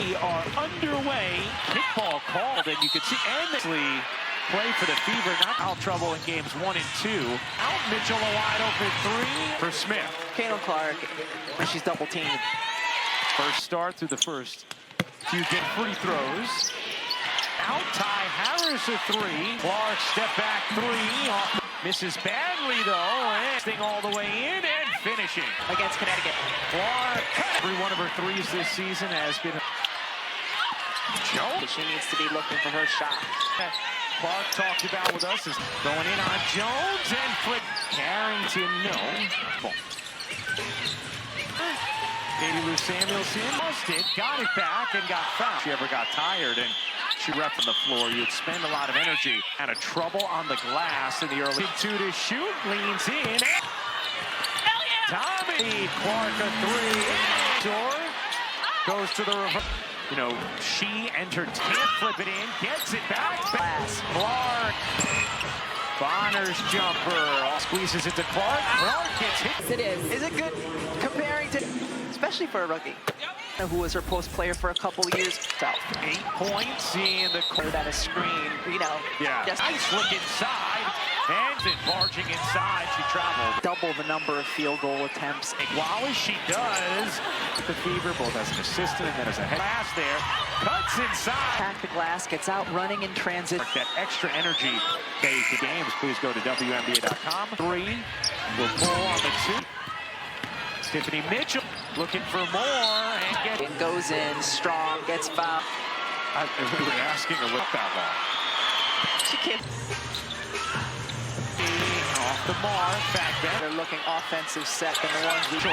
We are underway. Kickball called, and you can see endlessly play for the Fever. Not foul trouble in games 1 and 2. Out Mitchell, a wide open three for Smith. Caitlin Clark, she's double teamed. First start through the first few good free throws. Out Ty Harris a three. Clark step back three. Misses badly though, and staying all the way in and finishing Against Connecticut. Clark. Every one of her threes this season has been. Jones. She needs to be looking for her shot. Clark talked about with us is going in on Jones and flip. Carrington, no. Katie Lou Samuelson lost it, got it back, and got fouled. She ever got tired and she repped on the floor. You'd spend a lot of energy. Had a trouble on the glass in the early. Big two to shoot, leans in. Hell yeah! Tommy Clark a three. Door goes to the reverse. You know, she entered, can't flip it in, gets it back. Clark. Bonner's jumper. Squeezes it to Clark. Clark gets hit. It is. Is it good comparing to, especially for a rookie, who was her post player for a couple of years? So, 8 points in the court at a screen, you know. Yeah. Just nice look inside. And then barging inside, she traveled. Double the number of field goal attempts. While she does, the Fever, both as an assistant and then as a head pass there, cuts inside. Pack the glass, gets out running in transit. That extra energy day to games, please go to wnba.com. Three will pull on the two. Tiffany Mitchell looking for more and it goes in strong, gets fouled. We were asking her what that long. She can't. Off the mark, back there. They're looking offensive set than the ones we so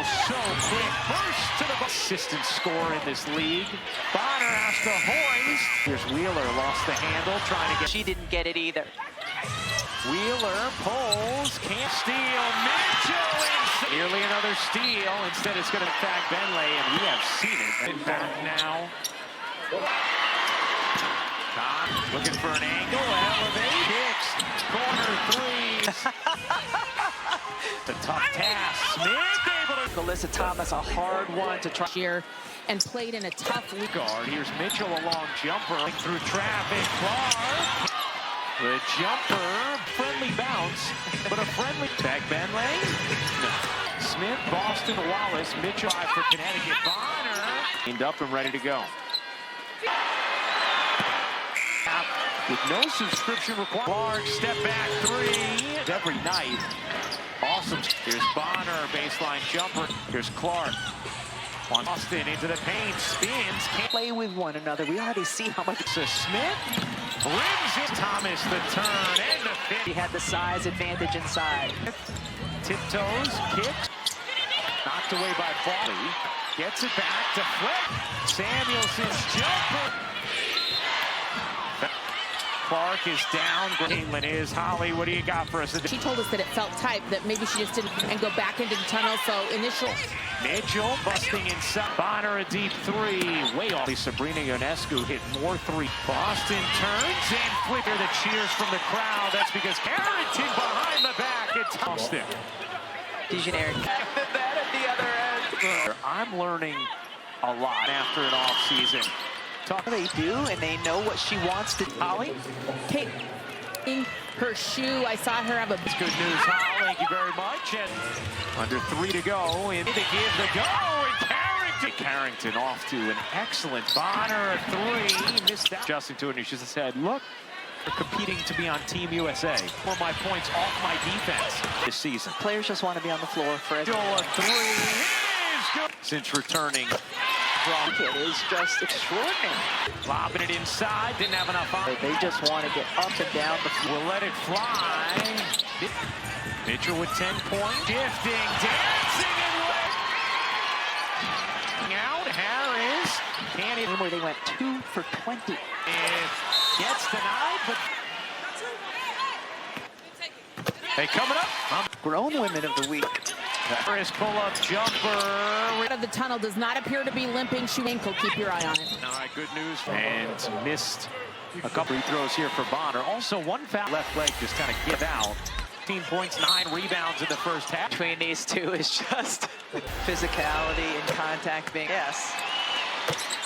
quick. First to the assistant scorer in this league. Bonner has to hoist. Here's Wheeler, lost the handle, trying to get. She didn't get it either. Wheeler pulls, can't steal. Mitchell inside. Nearly another steal. Instead, it's going to tag Benley, and we have seen it. And back now. Todd looking for an angle. Elevate. Kicks. Corner threes. The tough task. Smith able to. Alyssa Thomas, a hard one to try. Year and played in a tough league. Guard. Here's Mitchell, a long jumper through traffic. Clark. The jumper, friendly bounce, but a friendly back Benley. No. Smith, Boston, Wallace, Mitchell for Connecticut. Bonner cleaned up and ready to go. With no subscription required. Clark, step back three. Every night. Awesome. Here's Bonner, baseline jumper. Here's Clark. Boston into the paint, spins. Can't play with one another. We already see how much. So Smith rims it. Thomas the turn and the fit. He had the size advantage inside. Tiptoes, kicks. Knocked away by Bally. Gets it back to Flip. Samuelson's jumper. Clark is down. Caitlin is. Holly, what do you got for us? She told us that it felt tight, that maybe she just didn't, and go back into the tunnel. So initial. Mitchell busting inside. Bonner a deep three. Way off. Sabrina Ionescu hit more three. Boston turns and flicker. The cheers from the crowd. That's because Carrington behind the back. It's Boston. Visionary. That at the other end. I'm learning a lot after an off season. They do, and they know what she wants to. Holly? Kate, in her shoe, I saw her have a. It's good news, Holly. Thank you very much. And under 3 to go, in to give the go, and Carrington off to an excellent Bonner a three. Missed that. Adjusting to it, and she just said, look, we're competing to be on Team USA. For my points off my defense this season. Players just want to be on the floor for it. A three is good. Since returning. It is just extraordinary. Lobbing it inside, didn't have enough on. They just want to get up and down the floor. We'll let it fly. Mitchell with 10 points. Shifting, dancing, and out. Harris can't even. Where they went 2 for 20. It gets denied, but hey, coming up. Grown women of the week. Harris pull-up jumper. Out of the tunnel does not appear to be limping. Shoe ankle. Keep your eye on it. All right, good news. And missed a couple free throws here for Bonner. Also, one foul. Left leg just kind of give out. 15 points, 9 rebounds in the first half. Between these two is just physicality and contact being. Yes.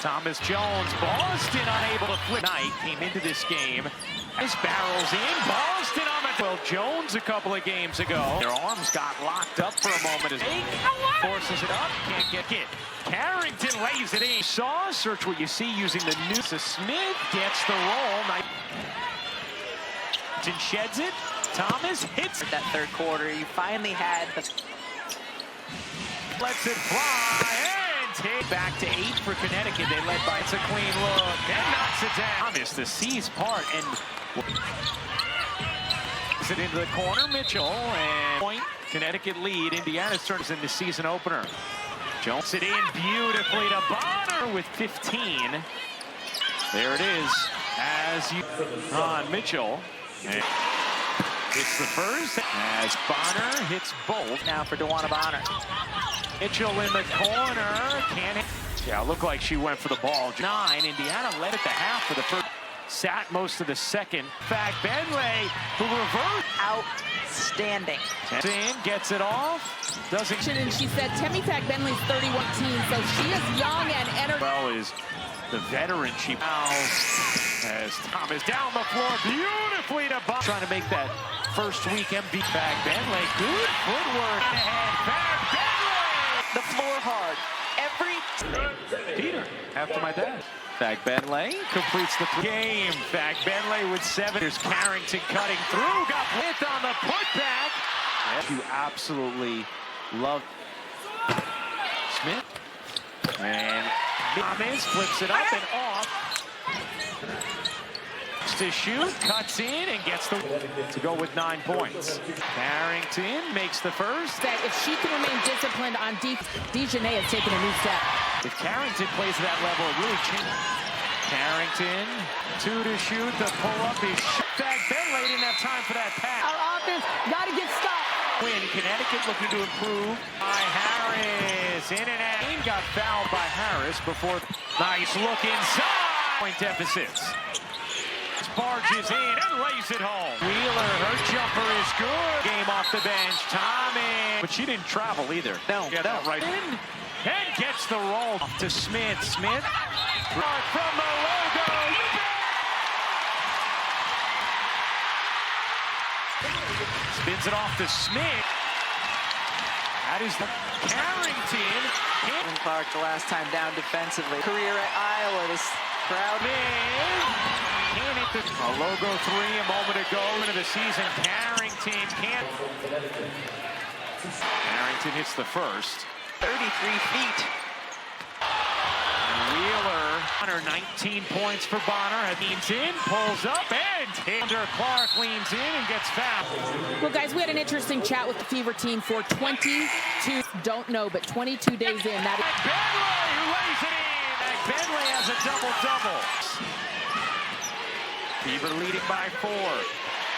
Thomas Jones, Boston unable to flip. Knight came into this game. This barrels in. Boston on the... Well, Jones a couple of games ago. Their arms got locked up for a moment as forces it up. Can't get it. Carrington lays it in. Saw, search what you see using the new... Smith gets the roll. Knight sheds it. Thomas hits That third quarter, you finally had the... Lets it fly. Take back to 8 for Connecticut. They led by it's a clean look and knocks it down. Thomas the C's part and puts it into the corner. Mitchell and point. Connecticut lead. Indiana's turns in the season opener. Jones it in beautifully to Bonner with 15. There it is. As you on Mitchell. And it's the first as Bonner hits both. Now for Bonner. Mitchell in the corner. Can't hit. Yeah, looked like she went for the ball. 9. Indiana led at the half for the first. Sat most of the second. Benley, who reversed. Outstanding. In, gets it off. Doesn't. And she said Temi Benley's 31 team, so she is young and energetic. Well, is the veteran. She fouls as Thomas down the floor beautifully to Bob. Trying to make that first week MVP. Benley, good footwork. Ahead. The floor hard. Peter, after my dad. Benley completes the game. Benley with 7. Here's Carrington cutting through. Got hit on the putback. You absolutely love Smith. And Thomas flips it up and off. To shoot, cuts in, and gets to go with 9 points. Carrington makes the first. That if she can remain disciplined on Dejanay has taken a new step. If Carrington plays at that level, it really changes. Carrington, 2 to shoot, the pull-up is Benley didn't have time for that pass. Our offense got to get stopped. Win, Connecticut looking to improve. By Harris, in and out. Got fouled by Harris before. Nice look inside. Point deficits. Barges in and lays it home. Wheeler, her jumper is good. Game off the bench. Thomas. But she didn't travel either. No. Right in. And gets the roll to Smith. Smith. From the logo. Spins it off to Smith. That is the Carrington. And Clark the last time down defensively. Career at Iowa. This crowd. Can't hit the logo 3 a moment ago into the season. Carrington can't. Carrington hits the first. 33 feet. Wheeler, 19 points for Bonner. Leans in, pulls up, and Taylor Clark leans in and gets fouled. Well, guys, we had an interesting chat with the Fever team for 22, don't know, but 22 days in. That Benley who lays it in. Benley has a double-double. Fever leading by 4.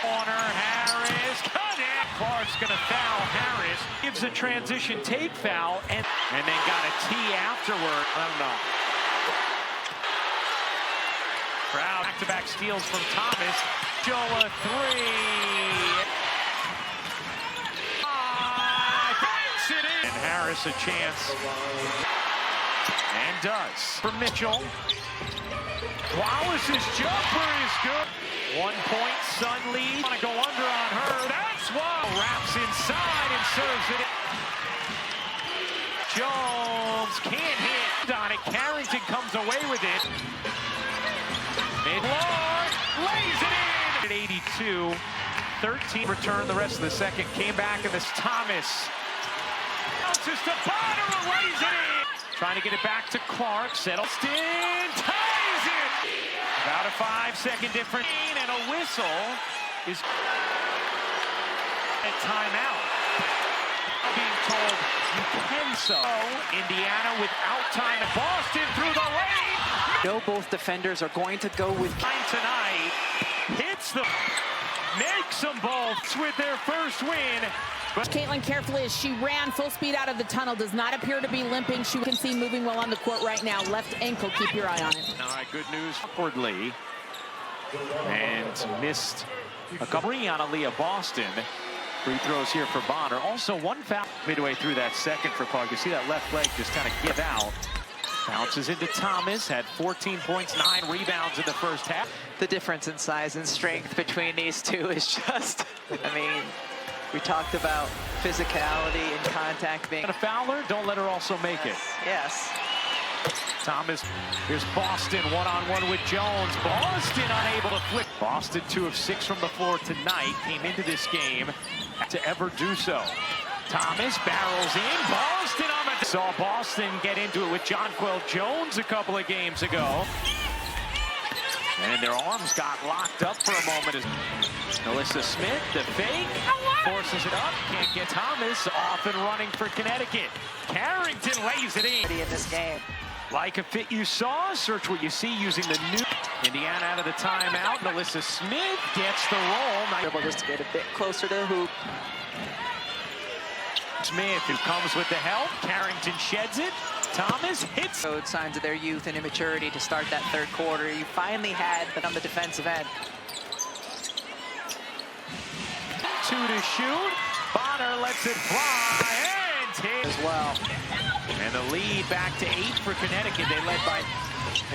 Corner, Harris, connect. Clark's going to foul Harris. Gives a transition take foul, and then got a tee afterward. I don't know. Crowd back-to-back steals from Thomas. Joe a 3. Banks it in. And Harris a chance. And does. For Mitchell. Wallace's jumper is good. 1 point, Sun lead. Want to go under on her. That's why. Wraps inside and serves it. Jones can't hit on it. Carrington comes away with it. Mid-Lord lays it in. At 82, 13 return the rest of the second. Came back and this Thomas. Bounces to Bonner and lays it in. Trying to get it back to Clark. Settles in. Ties it. About a 5-second difference. And a whistle is a timeout. Being told you can so. Indiana without time. Boston through the lane. No, both defenders are going to go with Tonight. Hits them. Makes them both with their first win. But Caitlin carefully as she ran full speed out of the tunnel. Does not appear to be limping. She can see moving well on the court right now. Left ankle. Keep your eye on it. All right, good news. Awkwardly. And missed a couple on Aaliyah Boston. Free throws here for Bonner. Also 1 foul midway through that second for Clark. You see that left leg just kind of give out. Bounces into Thomas, had 14 points, 9 rebounds in the first half. The difference in size and strength between these two is just, I mean, we talked about physicality and contact being A fouler, don't let her also make it. Yes. Thomas, here's Boston one-on-one with Jones. Boston unable to flip. Boston 2 of 6 from the floor tonight. Came into this game to ever do so. Thomas barrels in. Boston on the... Saw Boston get into it with Jonquel Jones a couple of games ago. And their arms got locked up for a moment as Melissa Smith, the fake, forces it up. Can't get Thomas off and running for Connecticut. Carrington lays it in. In this game. Like a fit you saw, search what you see using the new Indiana out of the timeout. Melissa Smith gets the roll. Able just to get a bit closer to the hoop. Smith, who comes with the help. Carrington sheds it. Thomas hits. Showed signs of their youth and immaturity to start that third quarter. You finally had on the defensive end. 2 to shoot. Bonner lets it fly and hit as well. And the lead back to 8 for Connecticut. They led by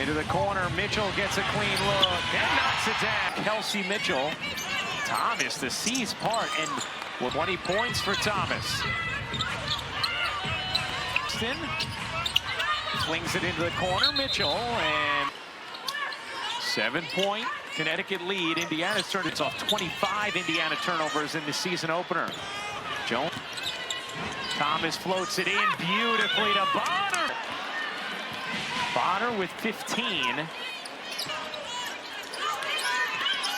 into the corner. Mitchell gets a clean look and knocks it down. Kelsey Mitchell. Thomas, the C's part, and 20 points for Thomas. Flings it into the corner. Mitchell, and 7-point Connecticut lead. Indiana's turned it off 25 Indiana turnovers in the season opener. Jones. Thomas floats it in beautifully to Bonner. Bonner with 15.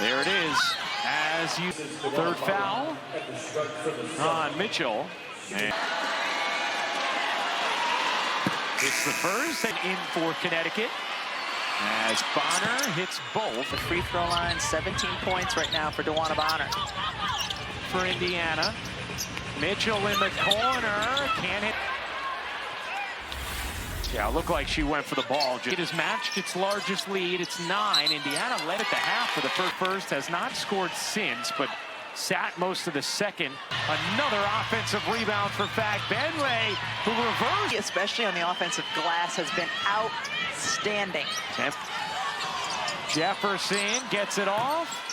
There it is. As you third foul on Mitchell. And it's the first and in for Connecticut. As Bonner hits both. The free throw line, 17 points right now for DeWanna Bonner. For Indiana. Mitchell in the corner, can't hit. Yeah, it looked like she went for the ball. It has matched its largest lead. It's 9. Indiana led at the half for the first, has not scored since, but sat most of the second. Another offensive rebound for Fag Benley, who reversed. Especially on the offensive glass, has been outstanding. Jefferson gets it off.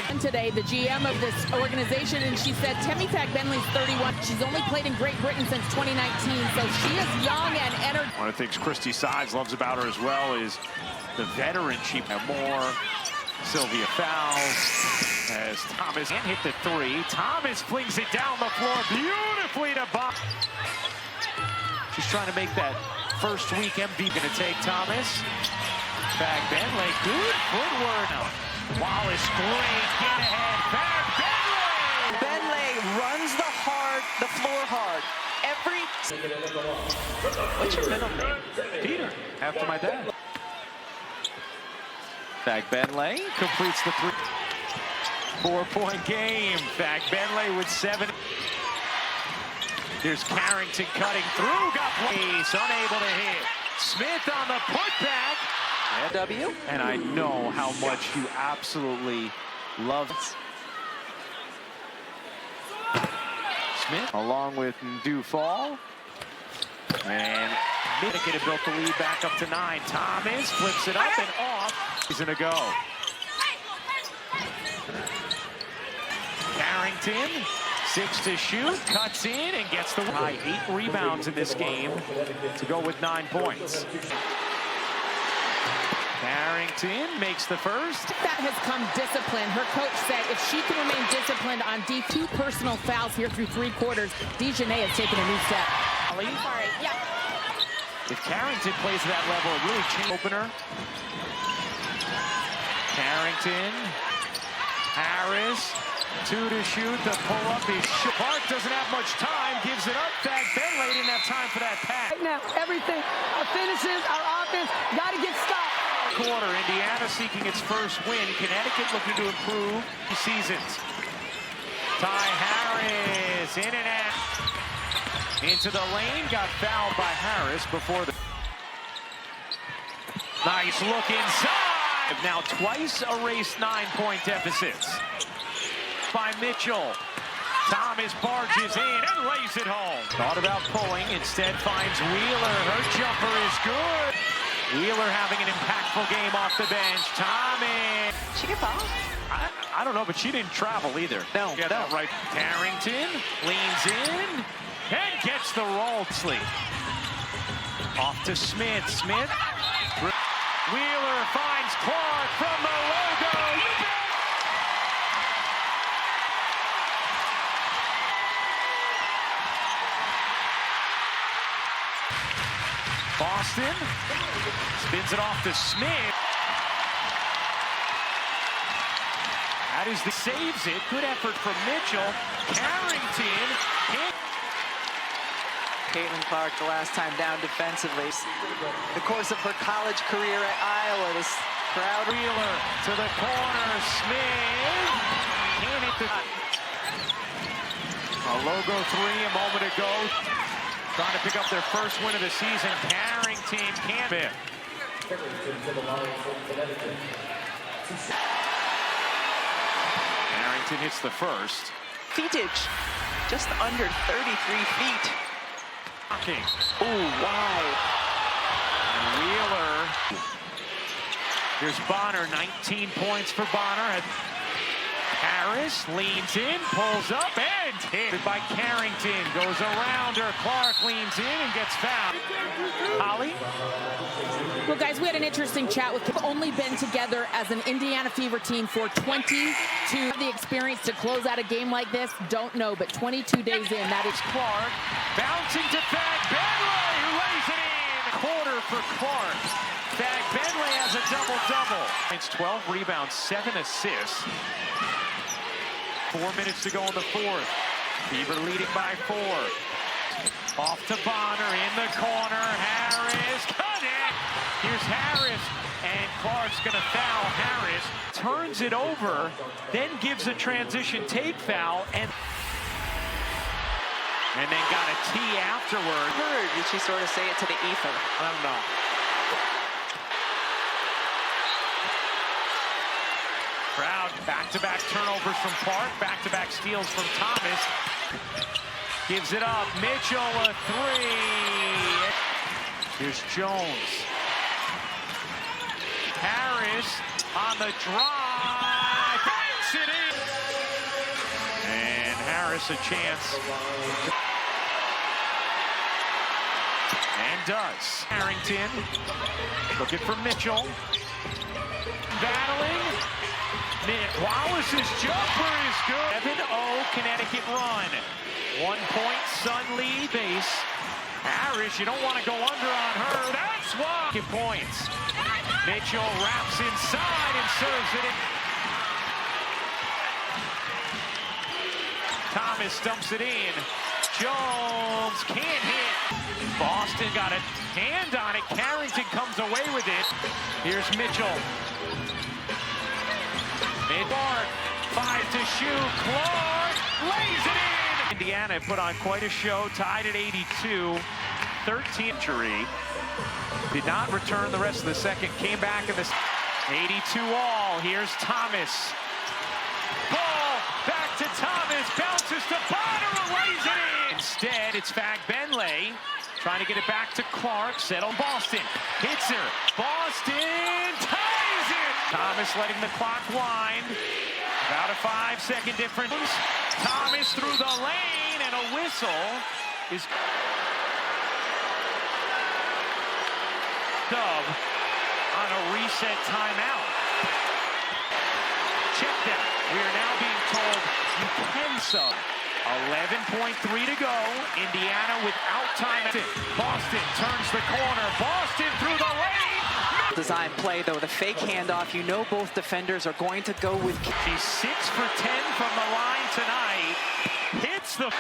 And today, the GM of this organization, and she said Temi Fag-Benley's 31. She's only played in Great Britain since 2019, so she is young and energetic. One of the things Christy Sides loves about her as well is the veteran. She had more. Sylvia fouls as Thomas can't hit the 3. Thomas flings it down the floor beautifully to Bob. She's trying to make that first week MV. Going to take Thomas. Fag Benley, good footwork. Wallace, great get ahead. Fag Benley runs the floor hard. What's your middle name? Peter, after my dad. Fag Benley completes the 4-point game. Fag Benley with 7. Here's Carrington cutting through. Got place, unable to hit. Smith on the putback. W. And I know how much you absolutely love it. Smith along with Dufall. And Connecticut have built the lead back up to 9. Thomas flips it up and off. He's gonna go. Carrington, 6 to shoot, cuts in and gets the high. 8 rebounds in this game to go with 9 points. Carrington makes the first. That has come discipline. Her coach said if she can remain disciplined on D2 personal fouls here through 3 quarters, DeJournette has taken a new step. Sorry, yeah. If Carrington plays at that level, it really changes. Opener. Carrington. Harris. 2 to shoot. The pull-up is Park doesn't have much time. Gives it up. Fag Benley didn't have time for that pass. Right now, everything, our finishes, our offense, got to get stopped. Quarter, Indiana seeking its first win. Connecticut looking to improve seasons. Ty Harris in and out. Into the lane, got fouled by Harris before the... Nice look inside. Now twice erased 9-point deficits. By Mitchell. Thomas barges in and lays it home. Thought about pulling, instead finds Wheeler. Her jumper is good. Wheeler having an impactful game off the bench. Tommy. She get fouled? I don't know, but she didn't travel either. No, yeah, no. Right. Carrington leans in and gets the roll. Sleep. Off to Smith. Smith. Wheeler finds Clark from the logo. Boston spins it off to Smith. That is the saves it. Good effort from Mitchell. Carrington. Caitlin Clark, the last time down defensively. The course of her college career at Iowa, this crowd. Wheeler to the corner. Smith can't hit the. A logo three a moment ago. Trying to pick up their first win of the season. Carrington can't. Carrington hits the first. Feetage, just under 33 feet. Oh, wow. And Wheeler. Here's Bonner, 19 points for Bonner. Harris leans in, pulls up, and hit by Carrington. Goes around her. Clark leans in and gets fouled. Holly? Well, guys, we had an interesting chat with We've only been together as an Indiana Fever team for 22. The experience to close out a game like this, don't know, but 22 days in, that is Clark bouncing to Fag Benley, who lays it in. Quarter for Clark. Fag Benley has a double-double. It's 12 rebounds, 7 assists. 4 minutes to go in the fourth. Fever leading by 4. Off to Bonner in the corner. Harris, connect. Here's Harris, and Clark's going to foul Harris. Turns it over, then gives a transition take foul, and then got a tee afterward. Did she sort of say it to the ether? I don't know. Crowd, back-to-back turnovers from Clark, back-to-back steals from Thomas. Gives it up, Mitchell a three. Here's Jones. Harris on the drive, banks it in. And Harris a chance. And does. Harrington looking for Mitchell. Battling. Wallace's jumper is good. 7-0 Connecticut run. 1 point, Sun lead base. Harris, you don't want to go under on her. That's why. Points. Mitchell wraps inside and serves it in. Thomas dumps it in. Jones can't hit. Boston got a hand on it. Carrington comes away with it. Here's Mitchell. Clark, 5 to shoot. Clark lays it in. Indiana put on quite a show, tied at 82. 13 injury. Did not return the rest of the second. Came back in the 82 all. Here's Thomas. Ball back to Thomas. Bounces to Bonner and lays it in. Instead, it's Fag Benley trying to get it back to Clark. Settle Boston. Hits her. Boston ties it. Thomas letting the clock wind. About a 5-second difference. Thomas through the lane, and a whistle is dub on a reset timeout. Check that. We are now being told you can sub. 11.3 to go. Indiana without time. Boston turns the corner. Boston through the lane. Design play, though, the fake handoff. You know both defenders are going to go with. She's 6 for 10 from the line tonight. Hits the.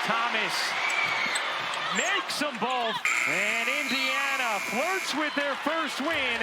Thomas makes them both. And Indiana flirts with their first win.